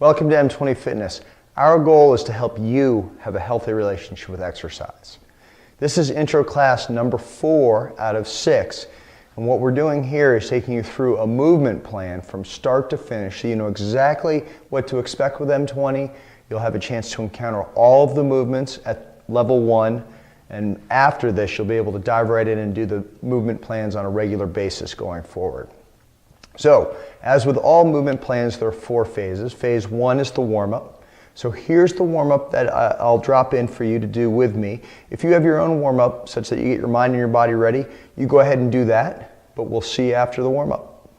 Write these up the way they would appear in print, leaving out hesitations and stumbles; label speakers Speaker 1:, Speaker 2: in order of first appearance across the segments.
Speaker 1: Welcome to M20 Fitness. Our goal is to help you have a healthy relationship with exercise. This is intro class number 4 out of 6. And what we're doing here is taking you through a movement plan from start to finish so you know exactly what to expect with M20. You'll have a chance to encounter all of the movements at level 1. And after this, you'll be able to dive right in and do the movement plans on a regular basis going forward. So, as with all movement plans, there are 4 phases. Phase 1 is the warm-up. So here's the warm-up that I'll drop in for you to do with me. If you have your own warm-up such that you get your mind and your body ready, you go ahead and do that, but we'll see you after the warm-up.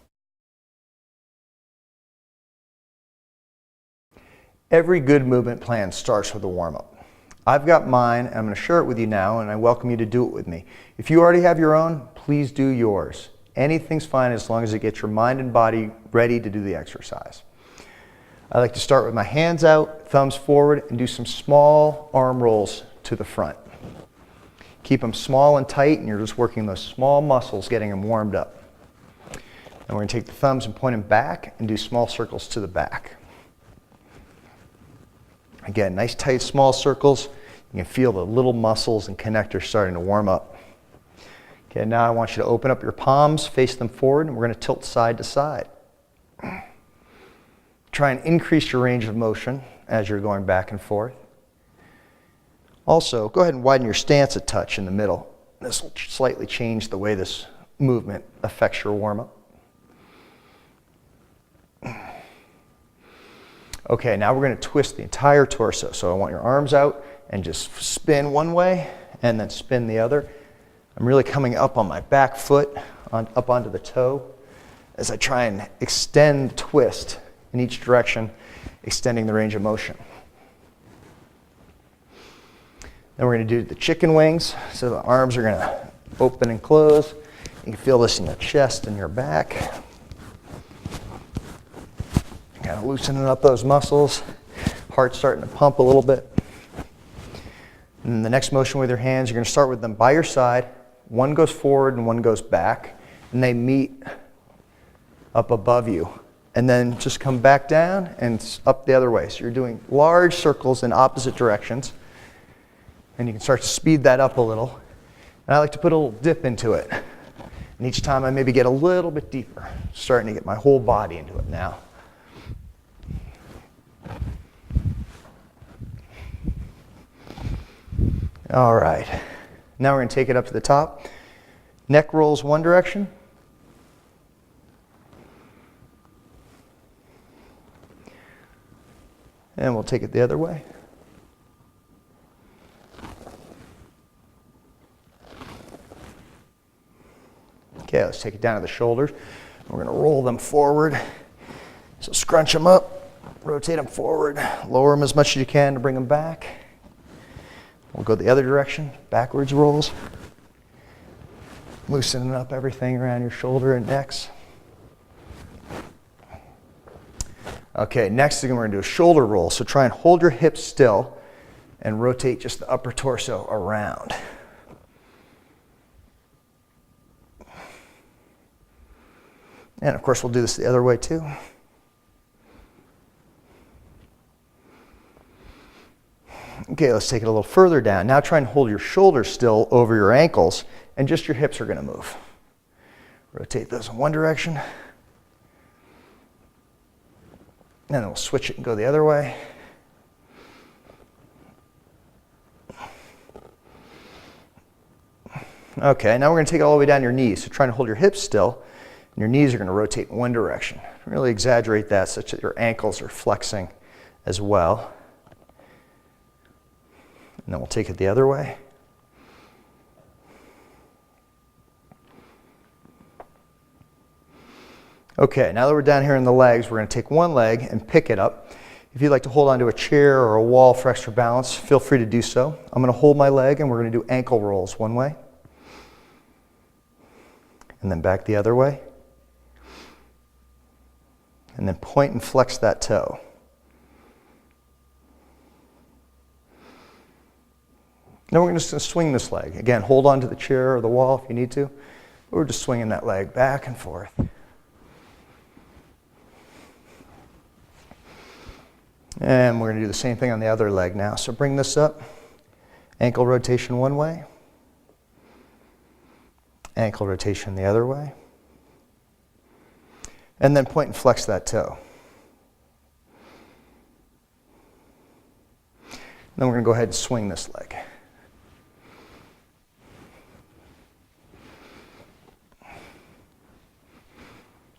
Speaker 1: Every good movement plan starts with a warm-up. I've got mine, and I'm going to share it with you now, and I welcome you to do it with me. If you already have your own, please do yours. Anything's fine as long as it gets your mind and body ready to do the exercise. I like to start with my hands out, thumbs forward, and do some small arm rolls to the front. Keep them small and tight, and you're just working those small muscles, getting them warmed up. And we're going to take the thumbs and point them back and do small circles to the back. Again, nice tight small circles. You can feel the little muscles and connectors starting to warm up. Okay, now I want you to open up your palms, face them forward, and we're going to tilt side to side. Try and increase your range of motion as you're going back and forth. Also, go ahead and widen your stance a touch in the middle. This will slightly change the way this movement affects your warm-up. Okay, now we're going to twist the entire torso. So I want your arms out and just spin one way and then spin the other. I'm really coming up on my back foot, up onto the toe, as I try and extend the twist in each direction, extending the range of motion. Then we're going to do the chicken wings. So the arms are going to open and close. You can feel this in your chest and your back. Kind of loosening up those muscles. Heart starting to pump a little bit. And then the next motion with your hands, you're going to start with them by your side. One goes forward and one goes back, and they meet up above you. And then just come back down and up the other way. So you're doing large circles in opposite directions. And you can start to speed that up a little. And I like to put a little dip into it. And each time I maybe get a little bit deeper, starting to get my whole body into it now. All right. Now we're going to take it up to the top. Neck rolls one direction. And we'll take it the other way. Okay, let's take it down to the shoulders. We're going to roll them forward. So scrunch them up, rotate them forward, lower them as much as you can to bring them back. We'll go the other direction, backwards rolls. Loosening up everything around your shoulder and necks. Okay, next thing we're going to do a shoulder roll. So try and hold your hips still and rotate just the upper torso around. And of course we'll do this the other way too. Okay, let's take it a little further down. Now try and hold your shoulders still over your ankles, and just your hips are going to move. Rotate those in one direction. And then we'll switch it and go the other way. Okay, now we're going to take it all the way down your knees. So try and hold your hips still, and your knees are going to rotate in one direction. Really exaggerate that such that your ankles are flexing as well. And then we'll take it the other way. Okay, now that we're down here in the legs, we're going to take one leg and pick it up. If you'd like to hold onto a chair or a wall for extra balance, feel free to do so. I'm going to hold my leg and we're going to do ankle rolls one way. And then back the other way. And then point and flex that toe. Now we're just going to swing this leg. Again, hold on to the chair or the wall if you need to. We're just swinging that leg back and forth. And we're going to do the same thing on the other leg now. So bring this up, ankle rotation one way, ankle rotation the other way, and then point and flex that toe. Then we're going to go ahead and swing this leg.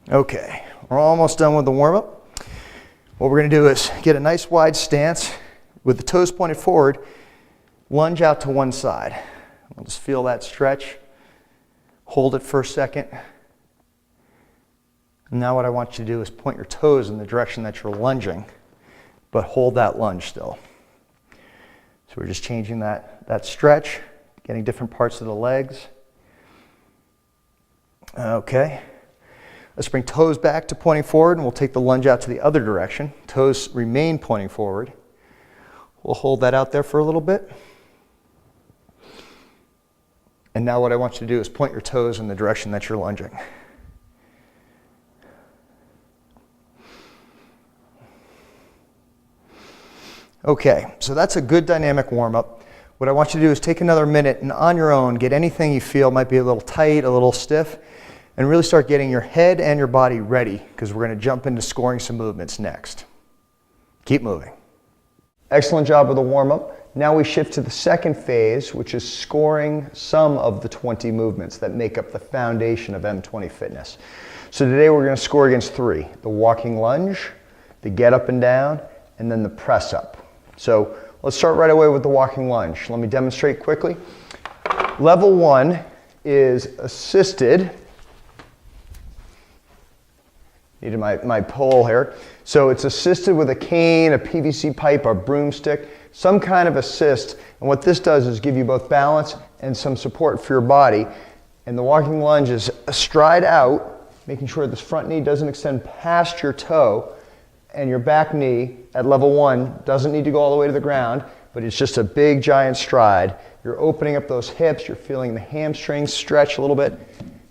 Speaker 1: Okay, we're almost done with the warm-up. What we're going to do is get a nice wide stance with the toes pointed forward, lunge out to one side. We'll just feel that stretch. Hold it for a second. And now what I want you to do is point your toes in the direction that you're lunging, but hold that lunge still. So we're just changing that stretch, getting different parts of the legs. Okay. Let's bring toes back to pointing forward, and we'll take the lunge out to the other direction. Toes remain pointing forward. We'll hold that out there for a little bit. And now what I want you to do is point your toes in the direction that you're lunging. Okay, so that's a good dynamic warm-up. What I want you to do is take another minute and on your own, get anything you feel might be a little tight, a little stiff, and really start getting your head and your body ready, because we're going to jump into scoring some movements next. Keep moving. Excellent job with the warm-up. Now we shift to the second phase, which is scoring some of the 20 movements that make up the foundation of M20 Fitness. So today we're going to score against 3: the walking lunge, the get up and down, and then the press up. So let's start right away with the walking lunge. Let me demonstrate quickly. Level 1 is assisted. Needed my pole here. So it's assisted with a cane, a PVC pipe, a broomstick, some kind of assist. And what this does is give you both balance and some support for your body. And the walking lunge is a stride out, making sure this front knee doesn't extend past your toe, and your back knee at level 1 doesn't need to go all the way to the ground, but it's just a big giant stride. You're opening up those hips, you're feeling the hamstrings stretch a little bit.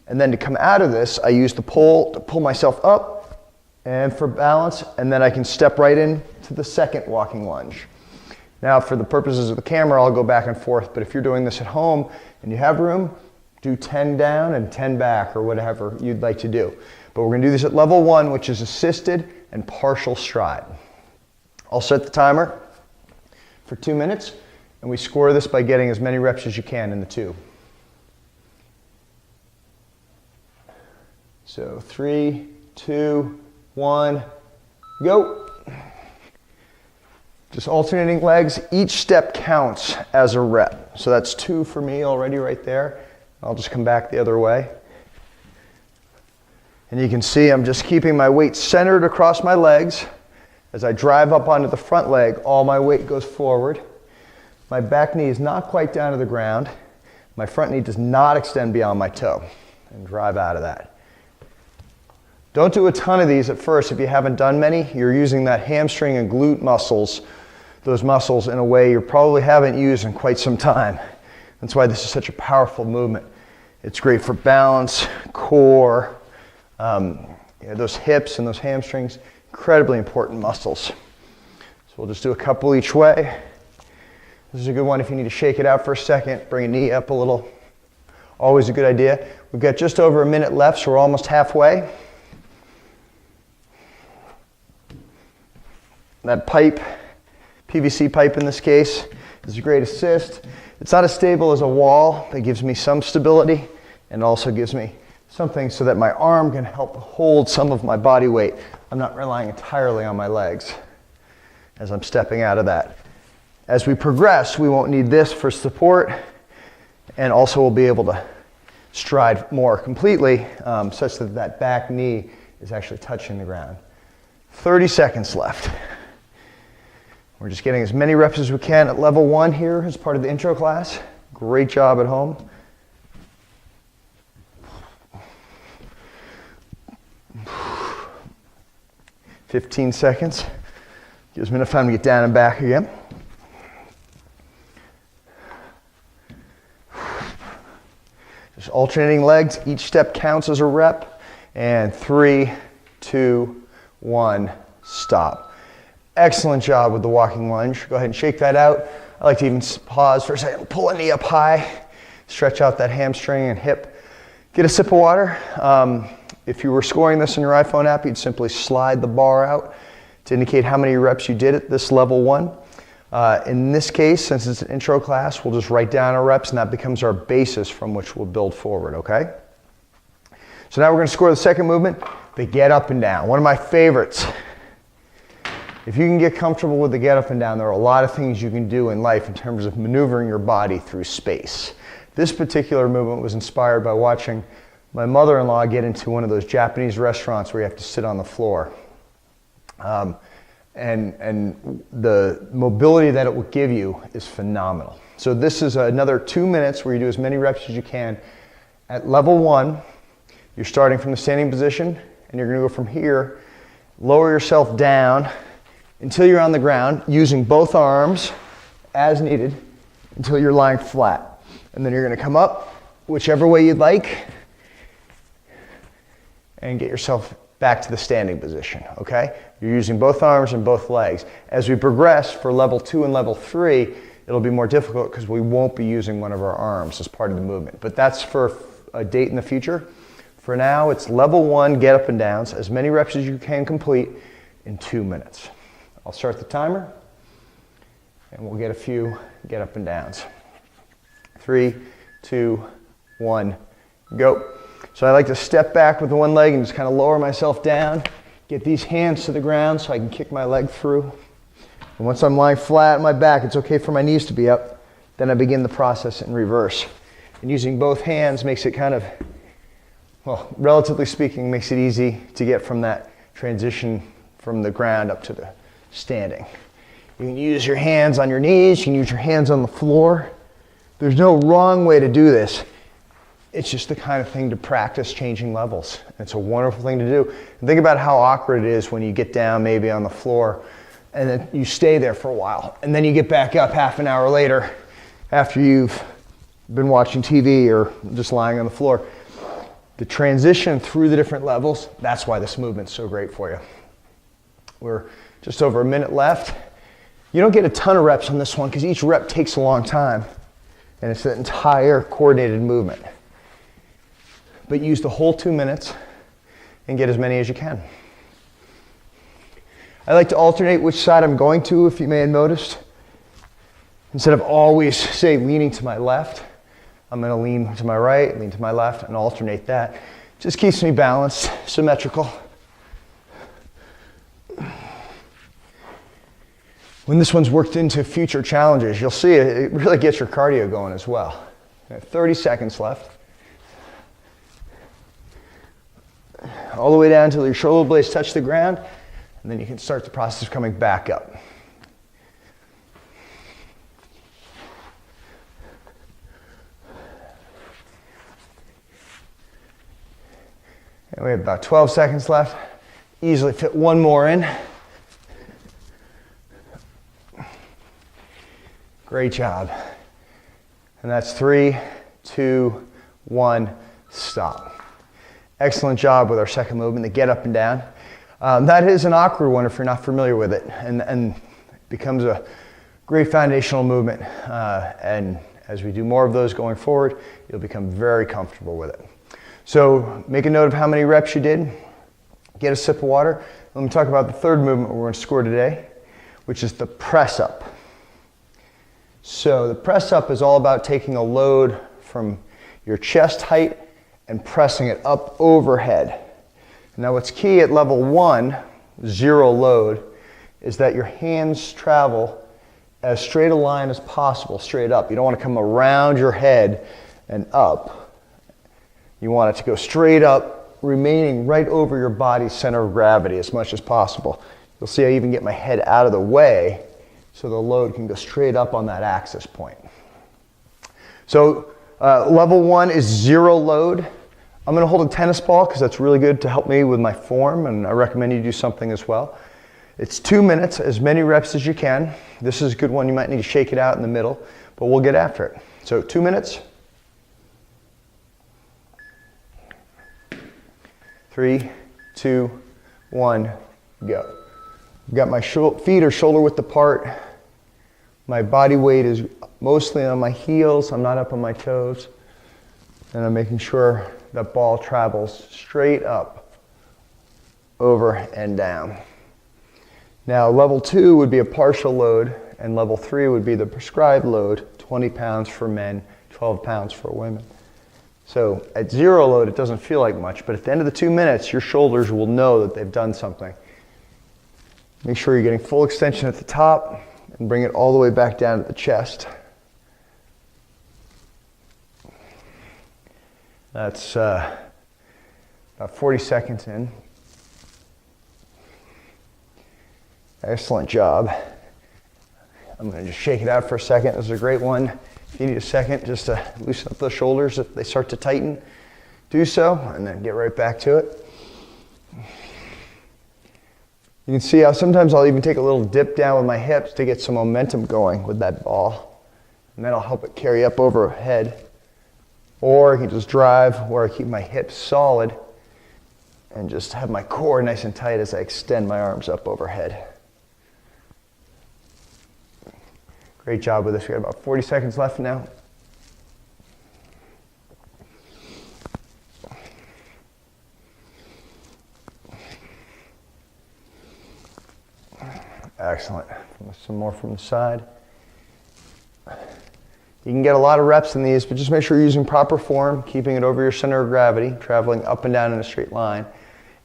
Speaker 1: And then to come out of this, I use the pole to pull myself up and for balance, and then I can step right in to the second walking lunge. Now for the purposes of the camera, I'll go back and forth, but if you're doing this at home and you have room, do 10 down and 10 back or whatever you'd like to do. But we're gonna do this at level 1, which is assisted and partial stride. I'll set the timer for 2 minutes, and we score this by getting as many reps as you can in the tube. So 3, 2, 1, go. Just alternating legs. Each step counts as a rep. So that's 2 for me already right there. I'll just come back the other way. And you can see I'm just keeping my weight centered across my legs. As I drive up onto the front leg, all my weight goes forward. My back knee is not quite down to the ground. My front knee does not extend beyond my toe. And drive out of that. Don't do a ton of these at first if you haven't done many. You're using that hamstring and glute muscles, those muscles in a way you probably haven't used in quite some time. That's why this is such a powerful movement. It's great for balance, core, those hips and those hamstrings, incredibly important muscles. So we'll just do a couple each way. This is a good one if you need to shake it out for a second, bring a knee up a little. Always a good idea. We've got just over a minute left, so we're almost halfway. That pipe, PVC pipe in this case, is a great assist. It's not as stable as a wall, but it gives me some stability and also gives me something so that my arm can help hold some of my body weight. I'm not relying entirely on my legs as I'm stepping out of that. As we progress, we won't need this for support, and also we'll be able to stride more completely such that that back knee is actually touching the ground. 30 seconds left. We're just getting as many reps as we can at level 1 here as part of the intro class. Great job at home. "15 seconds. Gives me enough time to get down and back again. Just alternating legs. Each step counts as a rep. And 3, 2, 1, stop. Excellent job with the walking lunge. Go ahead and shake that out. I like to even pause for a second, pull a knee up high, stretch out that hamstring and hip. Get a sip of water. If you were scoring this in your iPhone app, you'd simply slide the bar out to indicate how many reps you did at this level 1. In this case, since it's an intro class, we'll just write down our reps and that becomes our basis from which we'll build forward, okay? So now we're going to score the second movement, the get up and down. One of my favorites. If you can get comfortable with the get up and down, there are a lot of things you can do in life in terms of maneuvering your body through space. This particular movement was inspired by watching my mother-in-law get into one of those Japanese restaurants where you have to sit on the floor. And the mobility that it will give you is phenomenal. So this is another 2 minutes where you do as many reps as you can. At level 1, you're starting from the standing position and you're going to go from here, lower yourself down until you're on the ground using both arms as needed until you're lying flat. And then you're going to come up whichever way you'd like and get yourself back to the standing position, okay? You're using both arms and both legs. As we progress for level 2 and level 3, it'll be more difficult because we won't be using one of our arms as part of the movement. But that's for a date in the future. For now, it's level 1 get up and downs, as many reps as you can complete in 2 minutes. I'll start the timer and we'll get a few get up and downs. 3, 2, 1, go. So I like to step back with the one leg and just kind of lower myself down, get these hands to the ground so I can kick my leg through. And once I'm lying flat on my back, it's okay for my knees to be up. Then I begin the process in reverse. And using both hands makes it kind of, well, relatively speaking, makes it easy to get from that transition from the ground up to the standing. You can use your hands on your knees, you can use your hands on the floor. There's no wrong way to do this. It's just the kind of thing to practice changing levels. It's a wonderful thing to do. And think about how awkward it is when you get down maybe on the floor and then you stay there for a while. And then you get back up half an hour later after you've been watching TV or just lying on the floor. The transition through the different levels, that's why this movement's so great for you. We're just over a minute left. You don't get a ton of reps on this one because each rep takes a long time. And it's an entire coordinated movement. But use the whole 2 minutes and get as many as you can. I like to alternate which side I'm going to, if you may have noticed. Instead of always, say, leaning to my left, I'm going to lean to my right, lean to my left, and alternate that. Just keeps me balanced, symmetrical. When this one's worked into future challenges, you'll see it really gets your cardio going as well. 30 seconds left. All the way down until your shoulder blades touch the ground, and then you can start the process of coming back up. And we have about 12 seconds left. Easily fit one more in. Great job. And that's 3, 2, 1, stop. Excellent job with our second movement, the get up and down. That is an awkward one if you're not familiar with it, and becomes a great foundational movement. And as we do more of those going forward, you'll become very comfortable with it. So make a note of how many reps you did. Get a sip of water. Let me talk about the third movement we're going to score today, which is the press up. So the press up is all about taking a load from your chest height and pressing it up overhead. Now what's key at level 1, 0 load, is that your hands travel as straight a line as possible, straight up. You don't want to come around your head and up. You want it to go straight up, remaining right over your body's center of gravity as much as possible. You'll see I even get my head out of the way so the load can go straight up on that axis point. So level 1 is 0 load. I'm going to hold a tennis ball because that's really good to help me with my form, and I recommend you do something as well. It's 2 minutes, as many reps as you can. This is a good one. You might need to shake it out in the middle, but we'll get after it. So 2 minutes. 3, 2, 1, go. I've got my feet are shoulder width apart. My body weight is mostly on my heels. I'm not up on my toes. And I'm making sure that ball travels straight up, over and down. Now level 2 would be a partial load, and level 3 would be the prescribed load, 20 pounds for men, 12 pounds for women. So at 0 load, it doesn't feel like much, but at the end of the 2 minutes, your shoulders will know that they've done something. Make sure you're getting full extension at the top and bring it all the way back down to the chest. That's about 40 seconds in. Excellent job. I'm going to just shake it out for a second. This is a great one. If you need a second just to loosen up those shoulders, if they start to tighten, do so, and then get right back to it. You can see how sometimes I'll even take a little dip down with my hips to get some momentum going with that ball. And then I'll help it carry up overhead. Or I can just drive where I keep my hips solid and just have my core nice and tight as I extend my arms up overhead. Great job with this. We got about 40 seconds left now. Excellent. Some more from the side. You can get a lot of reps in these, but just make sure you're using proper form, keeping it over your center of gravity, traveling up and down in a straight line,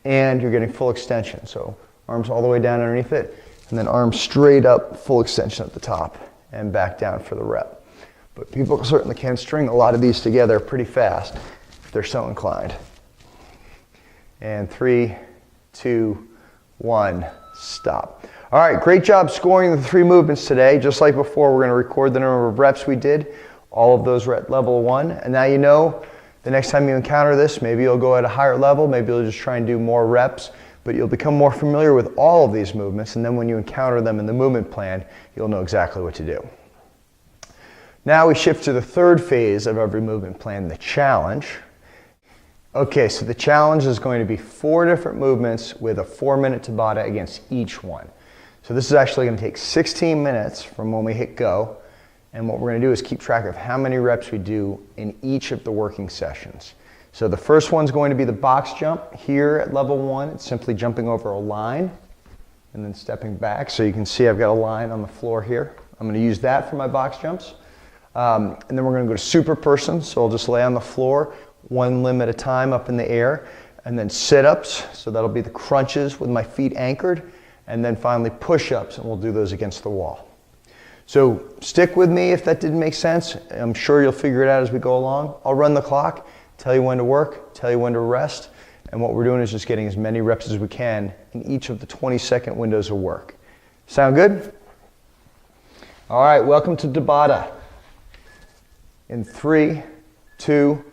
Speaker 1: and you're getting full extension. So arms all the way down underneath it, and then arms straight up, full extension at the top, and back down for the rep. But people certainly can string a lot of these together pretty fast if they're so inclined. And 3, 2, 1, stop. All right, great job scoring the 3 movements today. Just like before, we're going to record the number of reps we did. All of those were at level 1. And now you know the next time you encounter this, maybe you'll go at a higher level, maybe you'll just try and do more reps, but you'll become more familiar with all of these movements, and then when you encounter them in the movement plan, you'll know exactly what to do. Now we shift to the 3rd phase of every movement plan, the challenge. Okay, so the challenge is going to be 4 different movements with a 4-minute Tabata against each one. So this is actually going to take 16 minutes from when we hit go, and what we're going to do is keep track of how many reps we do in each of the working sessions. So the first one's going to be the box jump. Here at level 1, it's simply jumping over a line and then stepping back. So you can see I've got a line on the floor here. I'm going to use that for my box jumps. And then we're going to go to super person. So I'll just lay on the floor, 1 limb at a time up in the air, and then sit-ups. So that'll be the crunches with my feet anchored. And then finally push-ups, and we'll do those against the wall. So stick with me if that didn't make sense. I'm sure you'll figure it out as we go along. I'll run the clock, tell you when to work, tell you when to rest, and what we're doing is just getting as many reps as we can in each of the 20-second windows of work. Sound good? All right, welcome to Tabata. In 3, 2,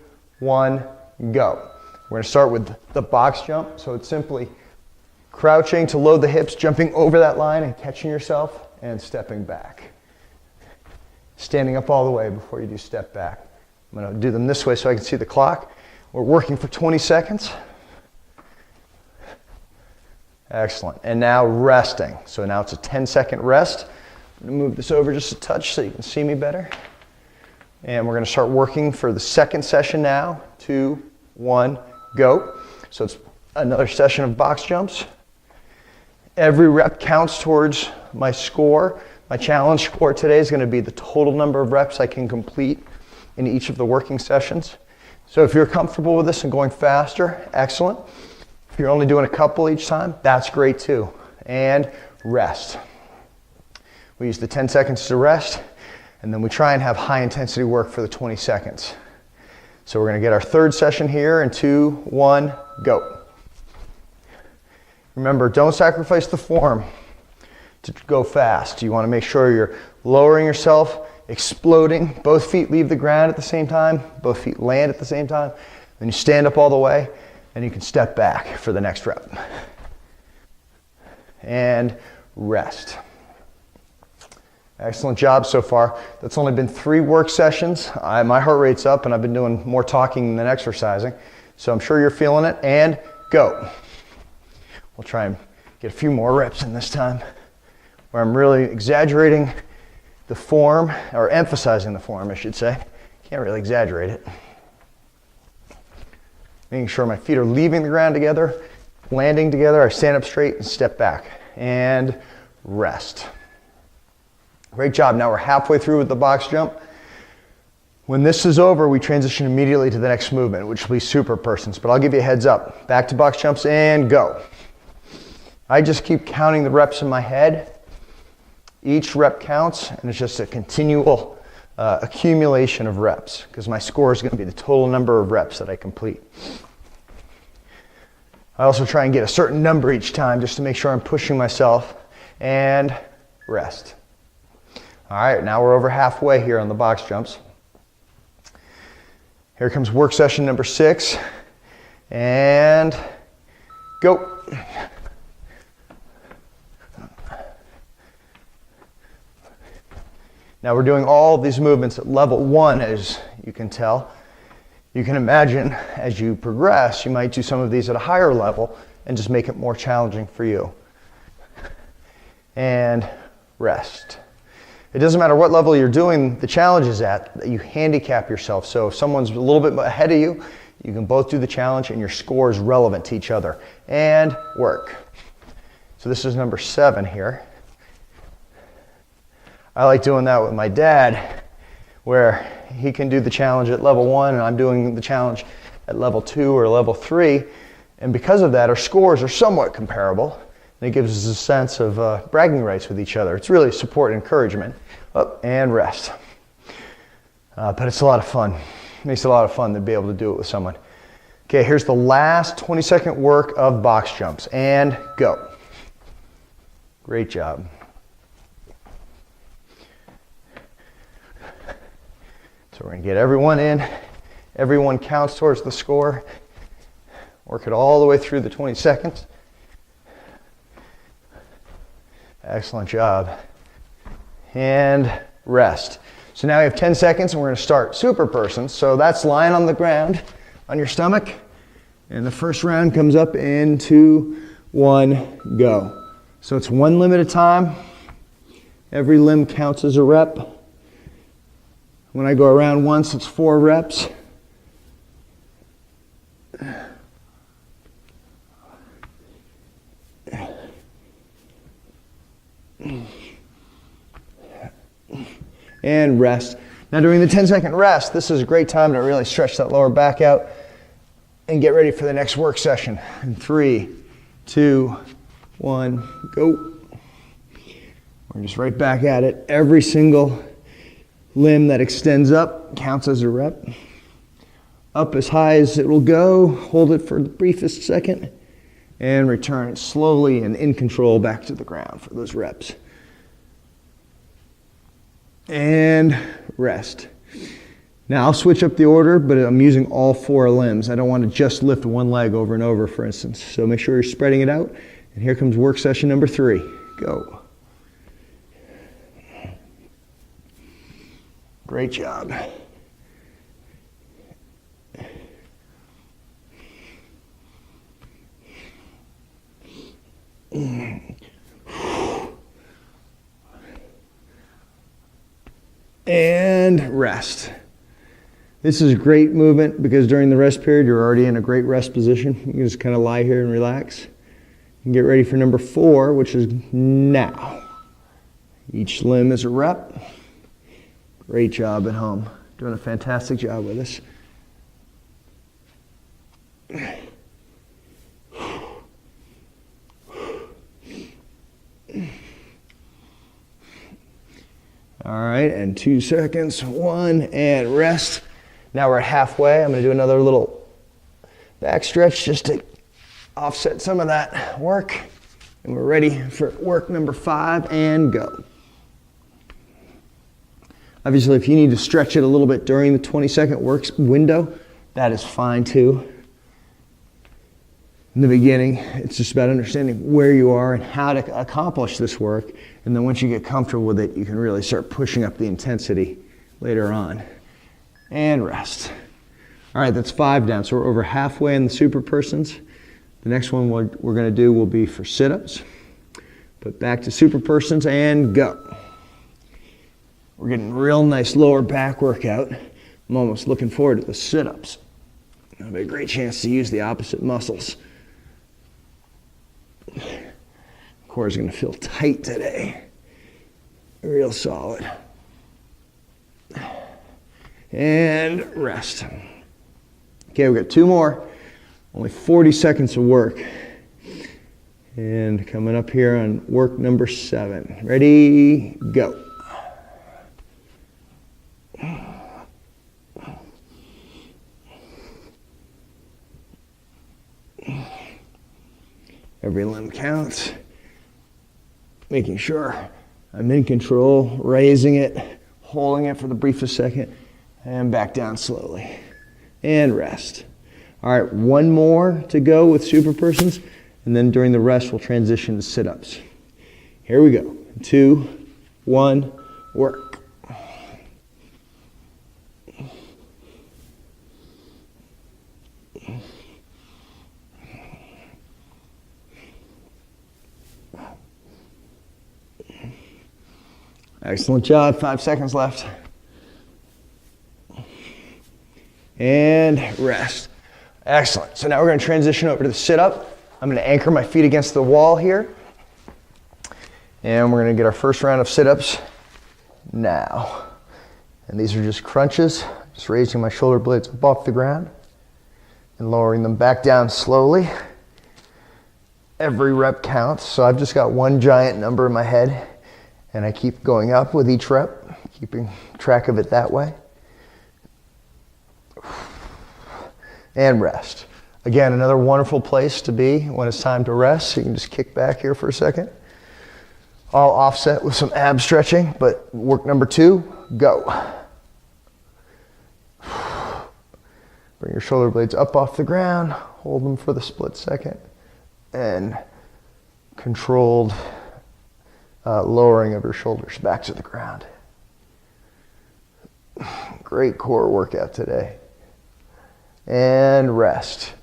Speaker 1: 1, go. We're going to start with the box jump, so it's simply crouching to load the hips, jumping over that line and catching yourself, and stepping back. Standing up all the way before you do step back. I'm going to do them this way so I can see the clock. We're working for 20 seconds. Excellent. And now resting. So now it's a 10-second rest. I'm going to move this over just a touch so you can see me better. And we're going to start working for the second session now. 2, 1, go. So it's another session of box jumps. Every rep counts towards my score. My challenge score today is going to be the total number of reps I can complete in each of the working sessions. So if you're comfortable with this and going faster, excellent. If you're only doing a couple each time, that's great too. And rest. We use the 10 seconds to rest, and then we try and have high intensity work for the 20 seconds. So we're going to get our 3rd session here in 2, 1, go. Remember, don't sacrifice the form to go fast. You want to make sure you're lowering yourself, exploding. Both feet leave the ground at the same time. Both feet land at the same time. Then you stand up all the way, and you can step back for the next rep. And rest. Excellent job so far. That's only been 3 work sessions. My heart rate's up, and I've been doing more talking than exercising. So I'm sure you're feeling it. And go. We'll try and Get a few more reps in this time, where I'm really exaggerating the form, or emphasizing the form, I should say. Can't really exaggerate it. Making sure my feet are leaving the ground together, landing together. I stand up straight and step back, and rest. Great job. Now we're halfway through with the box jump. When this is over, we transition immediately to the next movement, which will be super persons, but I'll give you a heads up. Back to box jumps and go. I just keep counting the reps in my head. Each rep counts, and it's just a continual accumulation of reps, because my score is going to be the total number of reps that I complete. I also try and get a certain number each time just to make sure I'm pushing myself, and rest. All right, now we're over halfway here on the box jumps. Here comes work session number 6, and go. Now we're doing all of these movements at level 1, as you can tell. You can imagine as you progress, you might do some of these at a higher level and just make it more challenging for you. And rest. It doesn't matter what level you're doing the challenges at, that you handicap yourself. So if someone's a little bit ahead of you, you can both do the challenge and your score is relevant to each other. And work. So this is number 7 here. I like doing that with my dad, where he can do the challenge at level 1 and I'm doing the challenge at level 2 or level 3. And because of that, our scores are somewhat comparable. And it gives us a sense of bragging rights with each other. It's really support and encouragement. Up and rest. But it's a lot of fun. It makes it a lot of fun to be able to do it with someone. Okay, here's the last 20-second work of box jumps. And go. Great job. So we're going to get everyone in. Everyone counts towards the score. Work it all the way through the 20 seconds. Excellent job. And rest. So now we have 10 seconds and we're going to start super persons. So that's lying on the ground on your stomach. And the first round comes up in 2, 1, go. So it's 1 limb at a time. Every limb counts as a rep. When I go around once, it's 4 reps. And rest. Now during the 10-second rest, this is a great time to really stretch that lower back out and get ready for the next work session. In 3, 2, 1, go. We're just right back at it. Every single limb that extends up counts as a rep. Up as high as it will go, hold it for the briefest second, and return it slowly and in control back to the ground for those reps. And rest. Now I'll switch up the order, but I'm using all 4 limbs. I don't want to just lift one leg over and over, for instance. So make sure you're spreading it out. And here comes work session number 3. Go. Great job. And rest. This is a great movement because during the rest period, you're already in a great rest position. You can just kind of lie here and relax. And get ready for number 4, which is now. Each limb is a rep. Great job at home. Doing a fantastic job with this. All right, and 2 seconds. 1, and rest. Now we're at halfway. I'm going to do another little back stretch just to offset some of that work. And we're ready for work number 5, and go. Obviously, if you need to stretch it a little bit during the 20-second work window, that is fine too. In the beginning, it's just about understanding where you are and how to accomplish this work. And then once you get comfortable with it, you can really start pushing up the intensity later on. And rest. All right, that's 5 down. So we're over halfway in the super persons. The next one we're going to do will be for sit-ups. But back to super persons and go. We're getting a real nice lower back workout. I'm almost looking forward to the sit-ups. It'll be a great chance to use the opposite muscles. Core is going to feel tight today. Real solid. And rest. Okay, we've got 2 more. Only 40 seconds of work. And coming up here on work number 7. Ready, go. Every limb counts. Making sure I'm in control, raising it, holding it for the briefest second, and back down slowly. And rest. All right, 1 more to go with super persons, and then during the rest we'll transition to sit-ups. Here we go. 2, 1, work. Excellent job. 5 seconds left. And rest. Excellent. So now we're going to transition over to the sit-up. I'm going to anchor my feet against the wall here. And we're going to get our first round of sit-ups now. And these are just crunches. Just raising my shoulder blades up off the ground and lowering them back down slowly. Every rep counts. So I've just got one giant number in my head. And I keep going up with each rep, keeping track of it that way. And rest. Again, another wonderful place to be when it's time to rest. So you can just kick back here for a second. All offset with some ab stretching, but work number 2, go. Bring your shoulder blades up off the ground, hold them for the split second, and controlled lowering of your shoulders back to the ground. Great core workout today. And rest.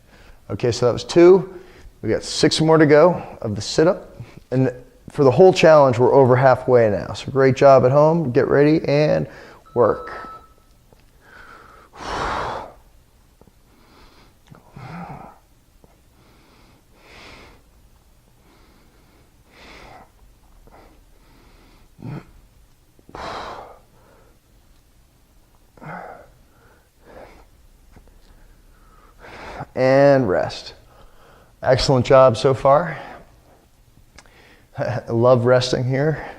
Speaker 1: Okay, so that was 2. We got 6 more to go of the sit-up. And for the whole challenge, we're over halfway now. So great job at home. Get ready and work. And rest. Excellent job so far. I love resting here.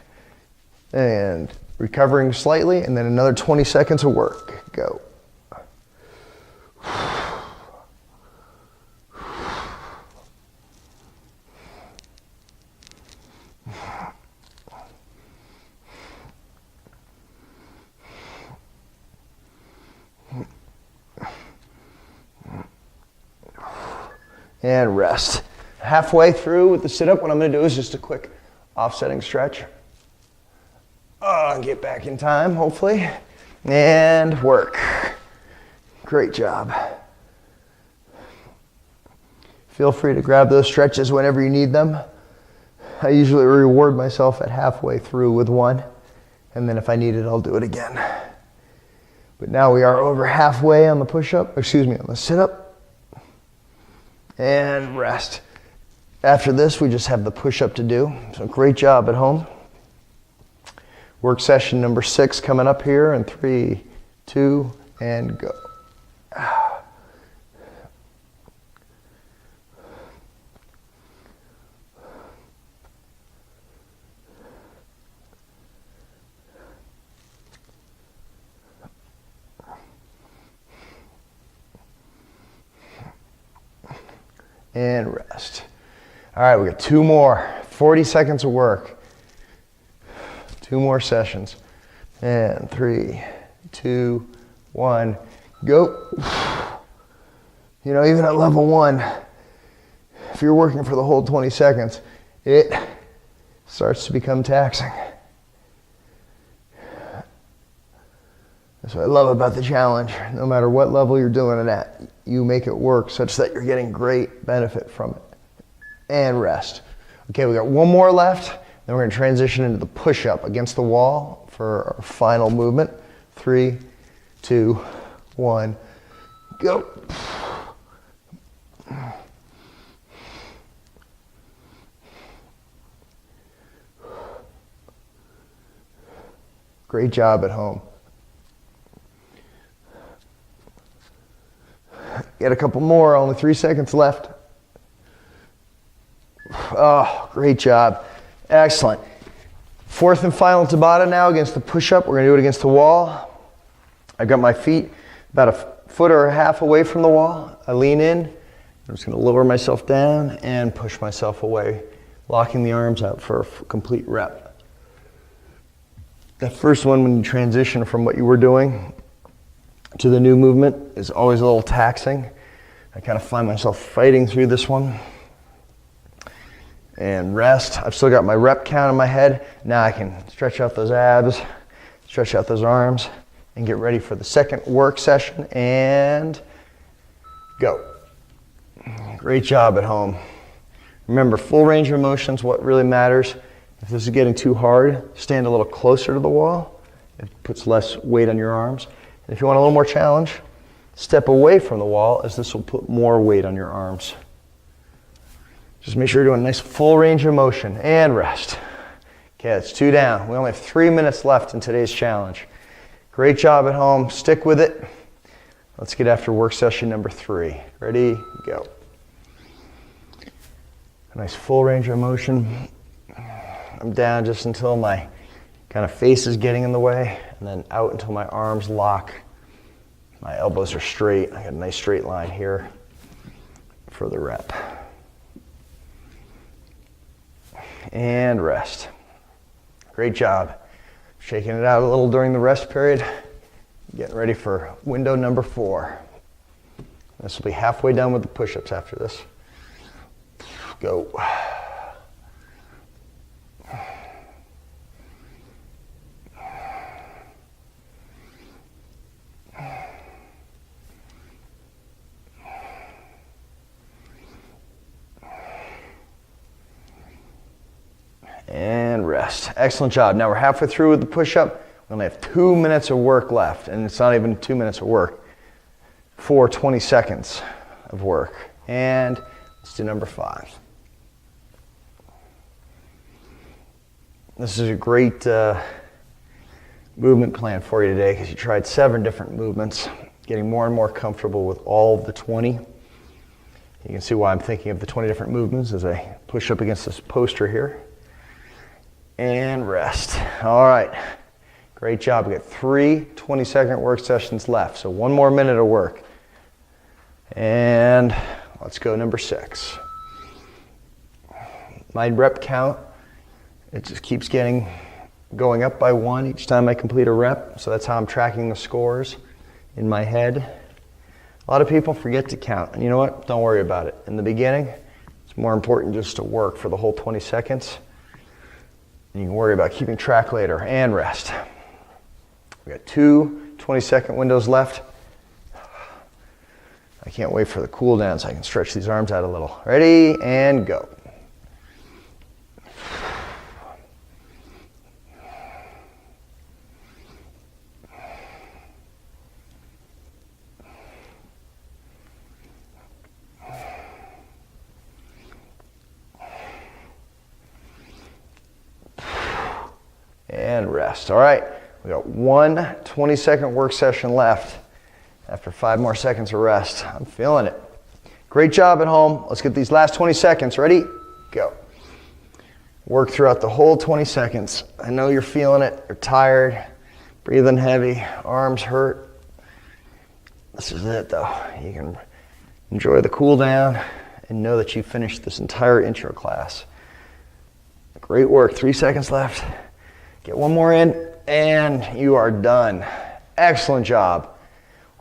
Speaker 1: And recovering slightly, and then another 20 seconds of work. Go. And rest. Halfway through with the sit-up, what I'm going to do is just a quick offsetting stretch. Get back in time, hopefully. And work. Great job. Feel free to grab those stretches whenever you need them. I usually reward myself at halfway through with one, and then if I need it, I'll do it again. But now we are over halfway on the push-up, on the sit-up. And rest. After this, we just have the push-up to do. So great job at home. Work session number 6 coming up here in 3, 2, and go. And rest. All right, we got 2 more. 40 seconds of work. 2 more sessions. And 3, 2, 1, go. You know, even at level 1, if you're working for the whole 20 seconds, it starts to become taxing. That's what I love about the challenge. No matter what level you're doing it at, you make it work such that you're getting great benefit from it. and rest. Okay, we got one more left. Then we're going to transition into the push-up against the wall for our final movement. 3, 2, 1, go. Great job at home. Get a couple more, only 3 seconds left. Oh, great job. Excellent. Fourth and final Tabata now against the push-up. We're going to do it against the wall. I've got my feet about a foot or a half away from the wall. I lean in. I'm just going to lower myself down and push myself away, locking the arms out for a complete rep. That first one, when you transition from what you were doing to the new movement, is always a little taxing. I kind of find myself fighting through this one. And rest. I've still got my rep count in my head. Now I can stretch out those abs, stretch out those arms, and get ready for the second work session. And go. Great job at home. Remember, full range of motion is what really matters. If this is getting too hard, stand a little closer to the wall. It puts less weight on your arms. And if you want a little more challenge, step away from the wall, as this will put more weight on your arms. Just make sure you're doing a nice full range of motion and rest. Okay, that's 2 down. We only have 3 minutes left in today's challenge. Great job at home. Stick with it. Let's get after work session number 3. Ready? Go. A nice full range of motion. I'm down just until my kind of face is getting in the way, and then out until my arms lock. My elbows are straight. I got a nice straight line here for the rep. And rest. Great job. Shaking it out a little during the rest period. Getting ready for window number 4. This will be halfway done with the push-ups after this. Go. And rest. Excellent job. Now we're halfway through with the push-up. We only have 2 minutes of work left, and it's not even 2 minutes of work. 20 seconds of work. And let's do number 5. This is a great movement plan for you today, because you tried 7 different movements, getting more and more comfortable with all of the 20. You can see why I'm thinking of the 20 different movements as I push up against this poster here. And rest. All right. Great job. We got 3 20-second work sessions left. So 1 more minute of work. And let's go number 6. My rep count, it just keeps going up by 1 each time I complete a rep. So that's how I'm tracking the scores in my head. A lot of people forget to count. And you know what? Don't worry about it. In the beginning, it's more important just to work for the whole 20 seconds. And you can worry about keeping track later. And rest. We got 2 20-second windows left. I can't wait for the cool down so I can stretch these arms out a little. Ready, and go. And rest. All right, we got 1 20-second work session left after 5 more seconds of rest. I'm feeling it. Great job at home. Let's get these last 20 seconds. Ready? Go. Work throughout the whole 20 seconds. I know you're feeling it. You're tired, breathing heavy, arms hurt. This is it though. You can enjoy the cool down and know that you finished this entire intro class. Great work. 3 seconds left. Get 1 more in, and you are done. Excellent job.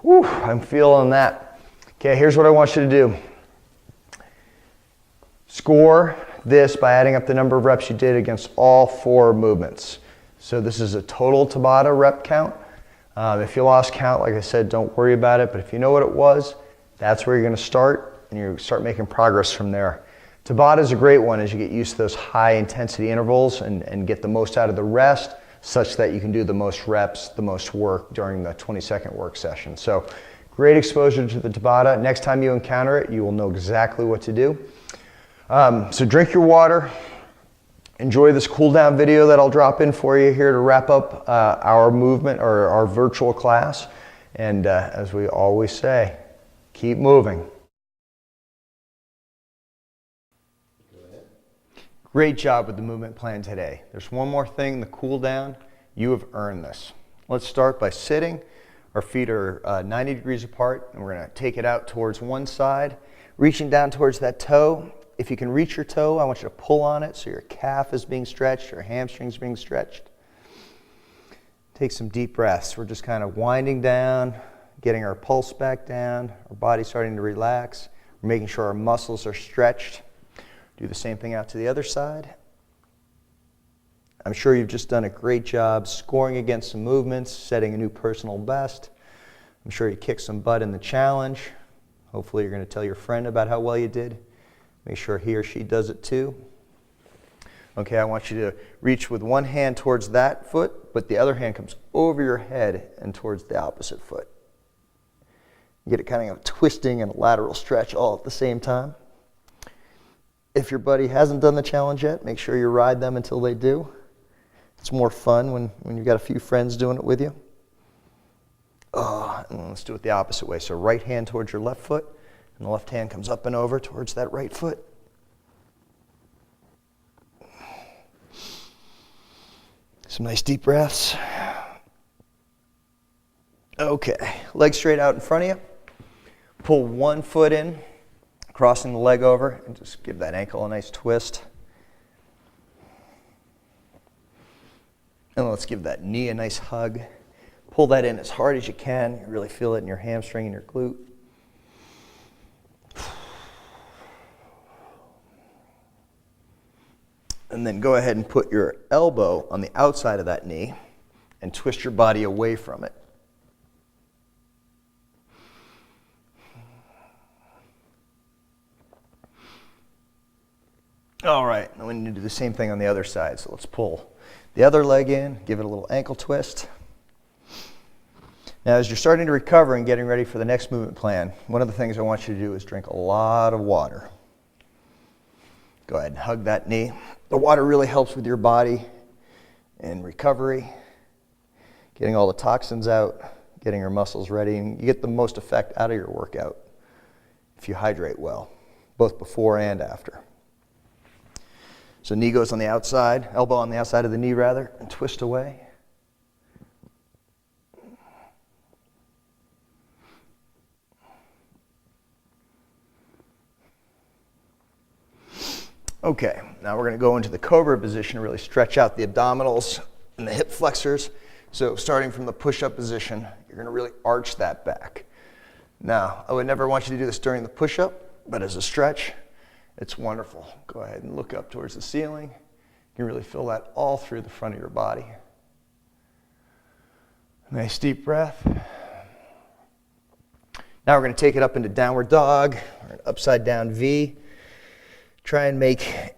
Speaker 1: Whew, I'm feeling that. Okay, here's what I want you to do. Score this by adding up the number of reps you did against all 4 movements. So this is a total Tabata rep count. If you lost count, like I said, don't worry about it. But if you know what it was, that's where you're going to start, and you start making progress from there. Tabata is a great one as you get used to those high intensity intervals and get the most out of the rest, such that you can do the most reps, the most work during the 20-second work session. So great exposure to the Tabata. Next time you encounter it, you will know exactly what to do. So drink your water. Enjoy this cool down video that I'll drop in for you here to wrap up our movement or our virtual class. And as we always say, keep moving. Great job with the movement plan today. There's one more thing, the cool down. You have earned this. Let's start by sitting. Our feet are 90 degrees apart, and we're going to take it out towards one side, reaching down towards that toe. If you can reach your toe, I want you to pull on it so your calf is being stretched, your hamstrings being stretched. Take some deep breaths. We're just kind of winding down, getting our pulse back down, our body starting to relax. We're making sure our muscles are stretched. Do the same thing out to the other side. I'm sure you've just done a great job scoring against some movements, setting a new personal best. I'm sure you kicked some butt in the challenge. Hopefully you're going to tell your friend about how well you did. Make sure he or she does it too. Okay, I want you to reach with one hand towards that foot, but the other hand comes over your head and towards the opposite foot. You get it kind of twisting and a lateral stretch all at the same time. If your buddy hasn't done the challenge yet, make sure you ride them until they do. It's more fun when you've got a few friends doing it with you. And let's do it the opposite way. So right hand towards your left foot, and the left hand comes up and over towards that right foot. Some nice deep breaths. Okay, legs straight out in front of you. Pull one foot in, crossing the leg over, and just give that ankle a nice twist. And let's give that knee a nice hug. Pull that in as hard as you can. You really feel it in your hamstring and your glute. And then go ahead and put your elbow on the outside of that knee and twist your body away from it. All right, now we need to do the same thing on the other side. So let's pull the other leg in, give it a little ankle twist. Now, as you're starting to recover and getting ready for the next movement plan, one of the things I want you to do is drink a lot of water. Go ahead and hug that knee. The water really helps with your body and recovery, getting all the toxins out, getting your muscles ready, and you get the most effect out of your workout if you hydrate well, both before and after. So knee goes on the outside, elbow on the outside of the knee rather, and twist away. Okay, now we're going to go into the cobra position and really stretch out the abdominals and the hip flexors. So starting from the push-up position, you're going to really arch that back. Now, I would never want you to do this during the push-up, but as a stretch, it's wonderful. Go ahead and look up towards the ceiling. You can really feel that all through the front of your body. Nice deep breath. Now we're going to take it up into downward dog, or an upside down V. Try and make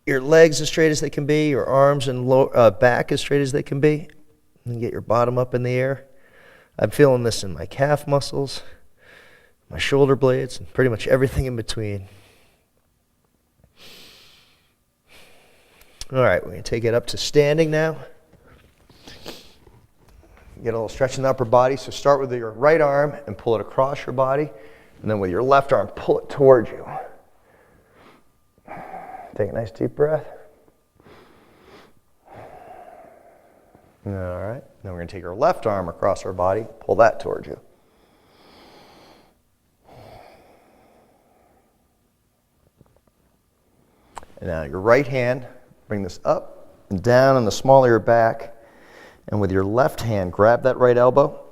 Speaker 1: your legs as straight as they can be, your arms and back as straight as they can be, and get your bottom up in the air. I'm feeling this in my calf muscles, my shoulder blades, and pretty much everything in between. All right, we're going to take it up to standing now. Get a little stretch in the upper body. So start with your right arm and pull it across your body. And then with your left arm, pull it towards you. Take a nice deep breath. All right. Then we're going to take our left arm across our body, pull that towards you. And now your right hand, bring this up and down on the small of your back. And with your left hand, grab that right elbow,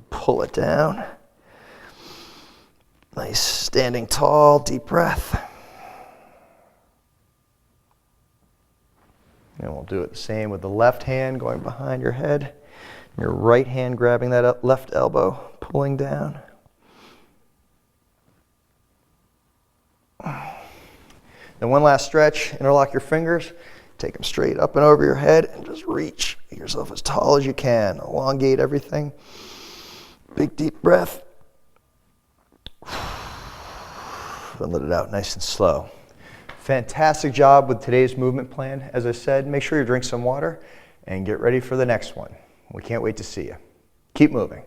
Speaker 1: pull it down. Nice standing tall, deep breath. And we'll do it the same with the left hand going behind your head. Your right hand grabbing that left elbow, pulling down. Then one last stretch, interlock your fingers, take them straight up and over your head, and just reach yourself as tall as you can. Elongate everything. Big deep breath. And let it out nice and slow. Fantastic job with today's movement plan. As I said, make sure you drink some water and get ready for the next one. We can't wait to see you. Keep moving.